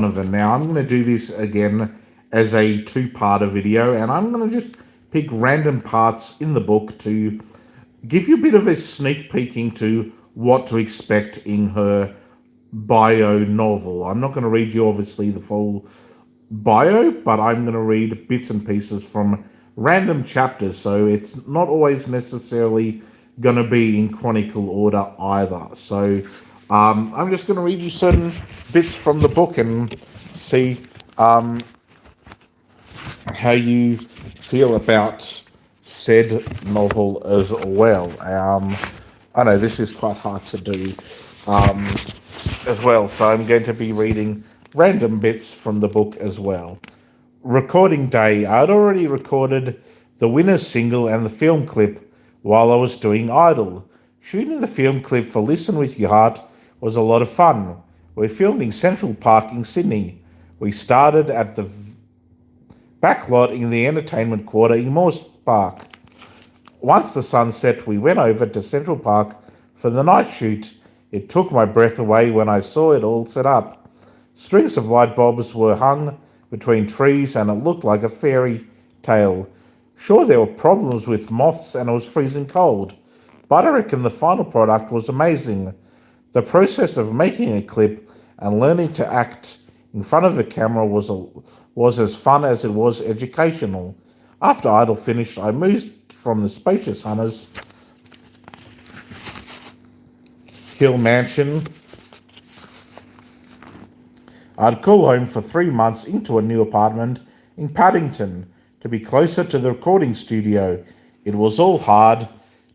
Donovan. Now, I'm going to do this again as a two-parter video, and I'm going to just pick random parts in the book to give you a bit of a sneak peek into what to expect in her bio novel. I'm not going to read you, obviously, the full bio, but I'm going to read bits and pieces from random chapters, so it's not always necessarily going to be in chronicle order either. So I'm just going to read you certain bits from the book and see how you feel about said novel as well. I know this is quite hard to do as well, so I'm going to be reading random bits from the book as well. Recording day. I'd already recorded the winner's single and the film clip while I was doing Idol. Shooting the film clip for Listen With Your Heart was a lot of fun. We filmed in Central Park in Sydney. We started at the backlot in the entertainment quarter in Moores Park. Once the sun set, we went over to Central Park for the night shoot. It took my breath away when I saw it all set up. Strings of light bulbs were hung between trees and it looked like a fairy tale. Sure, there were problems with moths and it was freezing cold, but I reckon the final product was amazing. The process of making a clip and learning to act in front of a camera was as fun as it was educational. After Idol finished, I moved from the spacious Hunters Hill mansion I'd call home for 3 months into a new apartment in Paddington to be closer to the recording studio. It was all hard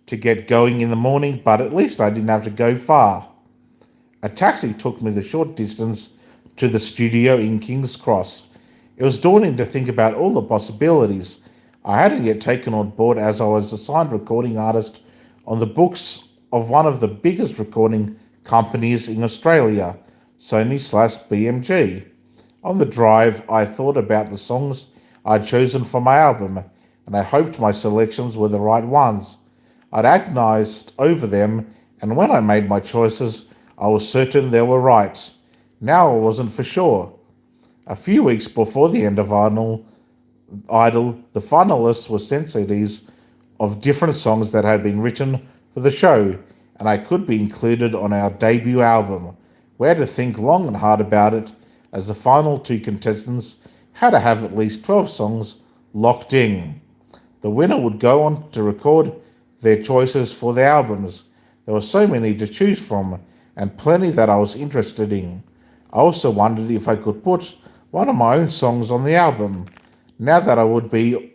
to get going in the morning, but at least I didn't have to go far. A taxi took me the short distance to the studio in King's Cross. It was daunting to think about all the possibilities. I hadn't yet taken on board as I was assigned recording artist on the books of one of the biggest recording companies in Australia, Sony/BMG. On the drive, I thought about the songs I'd chosen for my album, and I hoped my selections were the right ones. I'd agonized over them, and when I made my choices, I was certain they were right. Now I wasn't for sure. A few weeks before the end of Idol, the finalists were sent CDs of different songs that had been written for the show, and I could be included on our debut album. We had to think long and hard about it, as the final two contestants had to have at least 12 songs locked in. The winner would go on to record their choices for the albums. There were so many to choose from, and plenty that I was interested in. I also wondered if I could put one of my own songs on the album. Now that I would be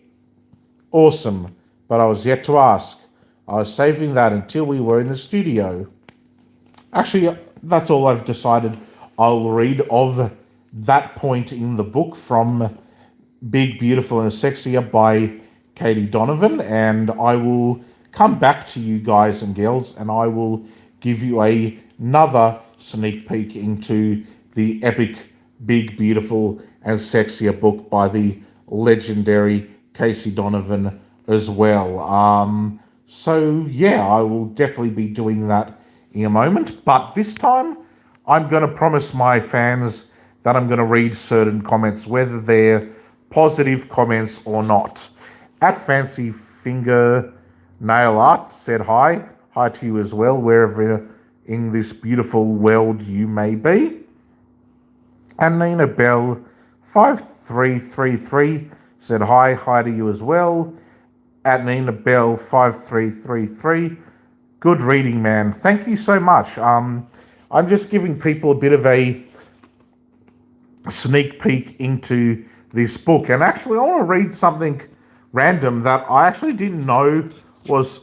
awesome, but I was yet to ask. I was saving that until we were in the studio. Actually, that's all I've decided I'll read of that point in the book from Big, Beautiful and Sexier by Casey Donovan, and I will come back to you guys and girls and I will give you another sneak peek into the epic Big, Beautiful and Sexier book by the legendary Casey Donovan as well. So yeah, I will definitely be doing that in a moment, but this time I'm going to promise my fans that I'm going to read certain comments, whether they're positive comments or not. At Fancy Finger Nail Art said hi to you as well, wherever in this beautiful world you may be. And Nina Bell 5333 said hi to you as well. At Nina Bell 5333, good reading, man. Thank you so much. I'm just giving people a bit of a sneak peek into this book. And actually, I want to read something random that I actually didn't know was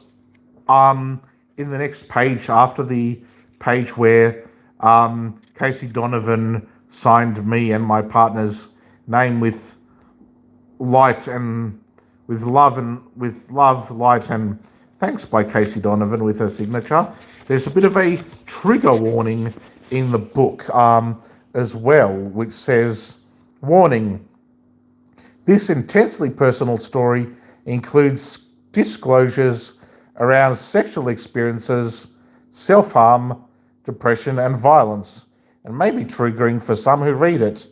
in the next page after the page where Casey Donovan signed me and my partner's name with light and with love, light, and thanks by Casey Donovan with her signature. There's a bit of a trigger warning in the book as well, which says, warning, this intensely personal story includes disclosures around sexual experiences, self-harm, depression, and violence, and may be triggering for some who read it.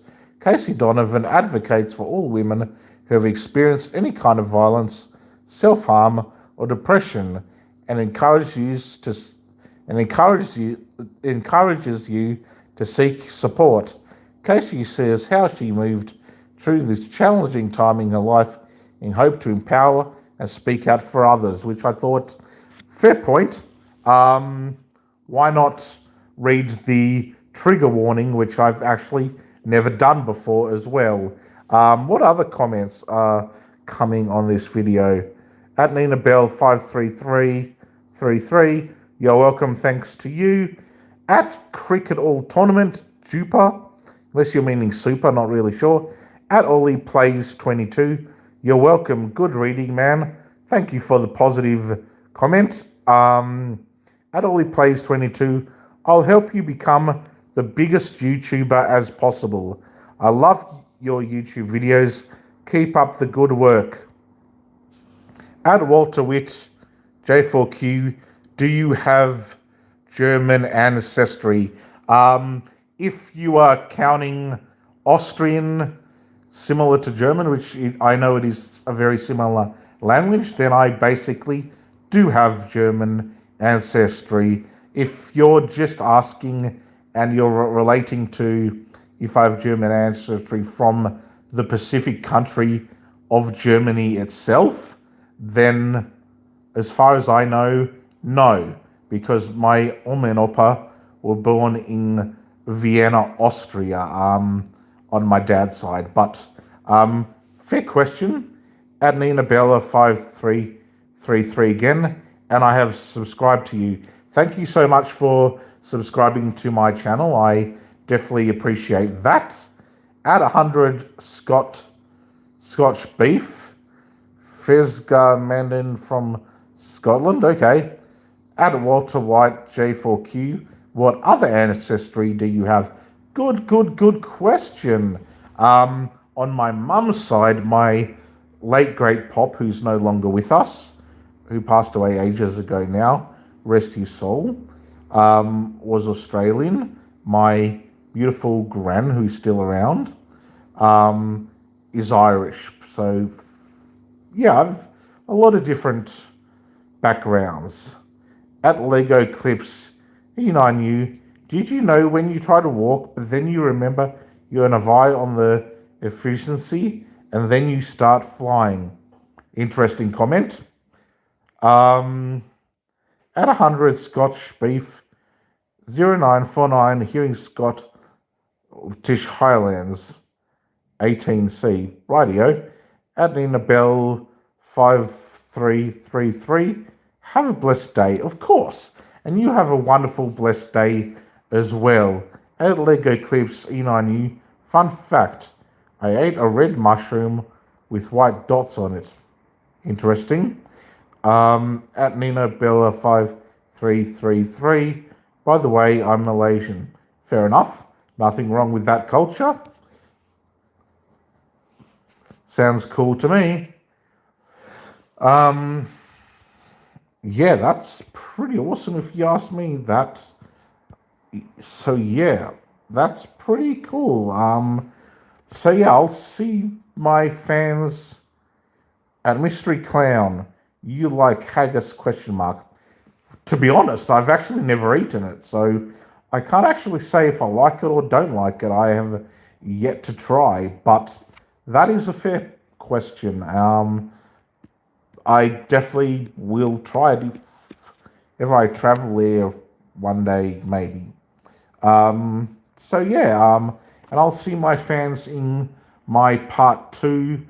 Casey Donovan advocates for all women who have experienced any kind of violence, self-harm, or depression, and encourages you to seek support. Casey says how she moved through this challenging time in her life in hope to empower and speak out for others, which I thought, fair point. Why not read the trigger warning, which I've actually never done before as well? What other comments are coming on this video? At Nina Bell 53333, you're welcome, thanks to you. At Cricket All Tournament, Jupa, unless you're meaning super, not really sure. At Ollie Plays 22, you're welcome, good reading, man. Thank you for the positive comment. At Ollie Plays 22, I'll help you become the biggest YouTuber as possible. I love your YouTube videos. Keep up the good work. At Walter Witt, J4Q, do you have German ancestry? If you are counting Austrian similar to German, which I know it is a very similar language, then I basically do have German ancestry. If you're just asking and you're relating to if I have German ancestry from the Pacific country of Germany itself, then as far as I know, no, because my Oma and Opa were born in Vienna, Austria, on my dad's side. But fair question. At Nina Bella 5333 again, and I have subscribed to you. Thank you so much for subscribing to my channel. I definitely appreciate that. At 100 Scotch beef, Fesga Mandan from Scotland. Okay. At Walter White J4Q, what other ancestry do you have? Good question. On my mum's side, my late great pop, who's no longer with us, who passed away ages ago now, rest his soul, was Australian. My beautiful gran, who's still around, is Irish. So, yeah, I've a lot of different backgrounds. At Lego Clips, I knew. Did you know when you try to walk, but then you remember you're in a vie on the efficiency, and then you start flying? Interesting comment. At 100 Scotch Beef 0949, hearing Scottish Highlands 18C. Rightio. At Nina Bell 5333, have a blessed day, of course. And you have a wonderful, blessed day as well. At Lego Clips E9U, fun fact, I ate a red mushroom with white dots on it. Interesting. At Nina Bella 5333, by the way, I'm Malaysian. Fair enough. Nothing wrong with that culture. Sounds cool to me. Yeah, that's pretty awesome if you ask me. So yeah, that's pretty cool. So yeah, I'll see my fans at Mystery Clown. You like haggis? Question mark. To be honest, I've actually never eaten it, so I can't actually say if I like it or don't like it. I have yet to try, but that is a fair question. I definitely will try it if ever I travel there one day, maybe. So yeah, and I'll see my fans in my part 2.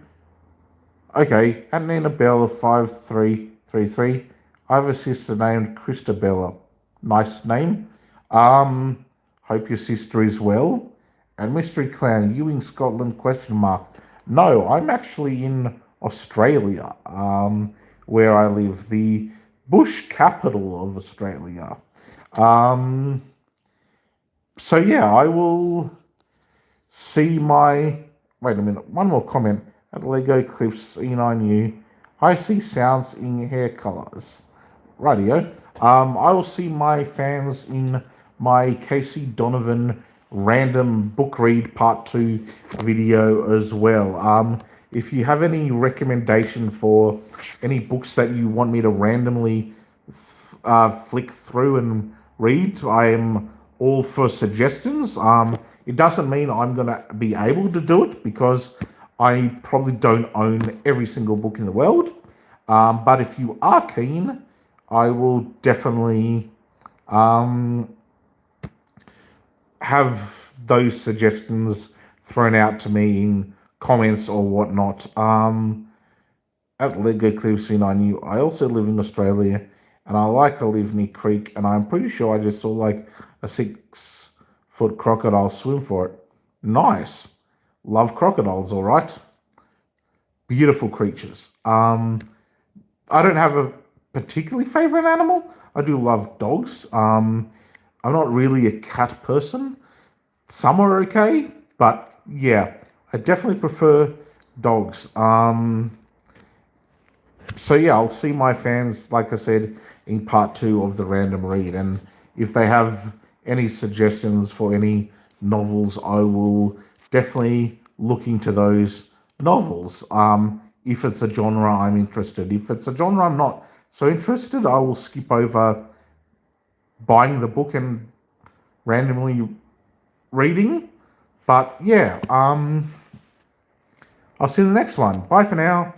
Okay, at Nina Bella 5333, I have a sister named Christabella. Nice name. Hope your sister is well. And Mystery Clown, you in Scotland? Question mark. No, I'm actually in Australia, where I live, the bush capital of Australia. So yeah, I will see my. Wait a minute, one more comment. At Lego Clips E9U, I see sounds in hair colors. Rightio. I will see my fans in my Casey Donovan random book read part 2 video as well. If you have any recommendation for any books that you want me to randomly flick through and read, I am all for suggestions. It doesn't mean I'm going to be able to do it because I probably don't own every single book in the world. But if you are keen, I will definitely have those suggestions thrown out to me in comments or whatnot. At Lego Cliffs in I also live in Australia, and I like to live near creek, and I'm pretty sure I just saw like a 6-foot crocodile swim for it. Nice. Love crocodiles, all right. Beautiful creatures. I don't have a particularly favorite animal. I do love dogs. I'm not really a cat person. Some are okay, but yeah, I definitely prefer dogs. So yeah, I'll see my fans, like I said, in part 2 of the random read, and if they have any suggestions for any novels, I will definitely look into those novels. If it's a genre I'm interested. If it's a genre I'm not so interested, I will skip over buying the book and randomly reading. But yeah, I'll see you in the next one. Bye for now.